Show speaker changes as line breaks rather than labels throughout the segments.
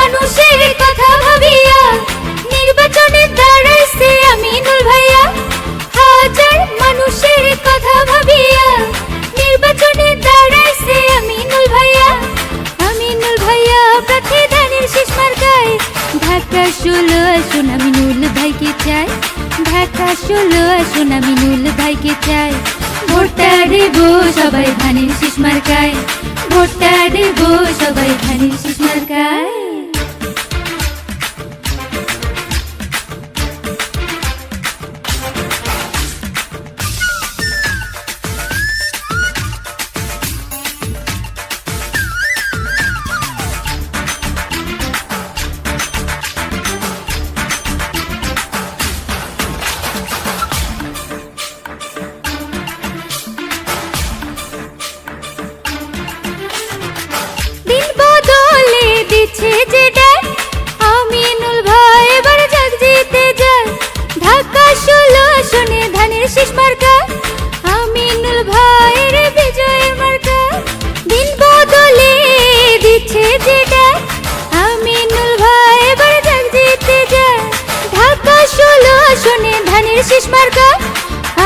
মানুষের কথা ভাবিয়া নির্বাচনে দাঁড়াইছে আমিনুল ভাইয়া। হাজার মানুষের কথা ভাবিয়া নির্বাচনে দাঁড়াইছে আমিনুল ভাইয়া। আমিনুল ভাইয়া প্রার্থী ধানের শীষ মার্কায়। ঢাকা 16 আসন আমিনুল ভাইকে চাই। ঢাকা 16 আসন আমিনুল ভাইকে চাই। ভোটটা দেব সবাই ধানের শীষ মার্কায়। ভোটটা দেব সবাই ধানের শীষ মার্কায়। দিন বদলে দিচ্ছে যে ডাক, আমিনুল ভাই এবার জাগ জিতে যায়। ঢাকা 16 আসনে ধানের শীষ মার্কা, আমিনুল ভাইয়ের বিজয়ের মার্কা। দিন বদলে দিচ্ছে যে ডাক, আমিনুল ভাই এবার জাগ জিতে যায়। ঢাকা 16 আসনে ধানের শীষ মার্কা,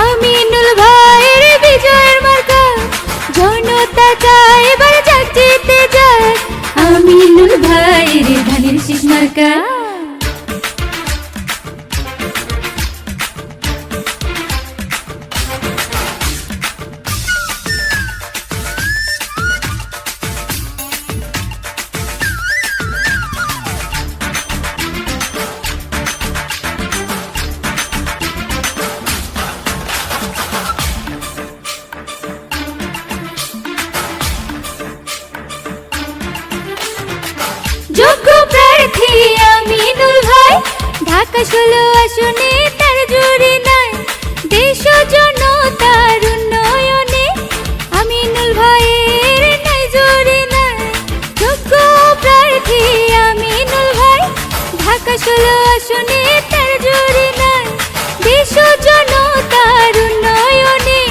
আমিনুল ভাইয়ের বিজয়ের মার্কা। জনতা চায় এবার জাগ জিতে যায়, আমিনুল ভাইয়ের ধানের শীষ মার্কা। যোগ্য প্রার্থী আমিনুল ভাই, ঢাকা 16 আসনে তার জুড়ি নাই। দেশ ও জনতার উন্নয়নে আমিনুল ভাইয়ের নাই জুড়ি নাই। যোগ্য প্রার্থী আমিনুল ভাই, ঢাকা 16 আসনে তার জুড়ি নাই। দেশ ও জনতার উন্নয়নে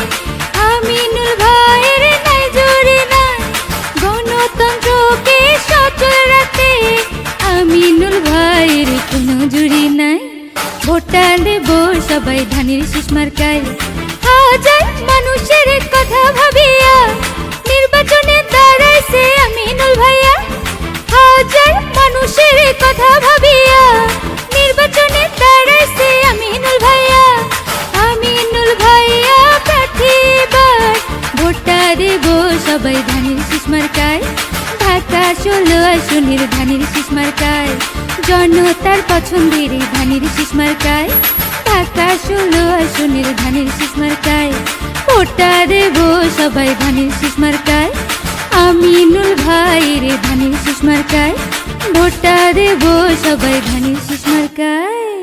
আমিনুল ভাইয়ের নাই জুড়ি নাই। গণতন্ত্রকে সচল রাখতে আমিনুল ভাইয়ের কোনো জুড়ি নাই। ভোটটা দেব সবাই ধানের শীষ মার্কায়। হাজার মানুষের কথা ভাবিয়া নির্বাচনে দাঁড়াইছে আমিনুল ভাইয়া। হাজার মানুষের কথা ভাবিয়া নির্বাচনে দাঁড়াইছে আমিনুল ভাইয়া। আমিনুল ভাইয়া প্রার্থী এবার। ভোটটা দেব সবাই ধানের শীষ মার্কায়। ঢাকা 16 আসনের ধানের শীষ মার্কায়। জনতার পছন্দের ধানের শীষ মার্কায়। ঢাকা 16 আসনের ধানের শীষ মার্কায়। ভোটটা দেব সবাই ধানের শীষ মার্কায়, আমিনুল ভাইয়ের ধানের শীষ মার্কায়। ভোটটা দেব সবাই ধানের শীষ মার্কায়।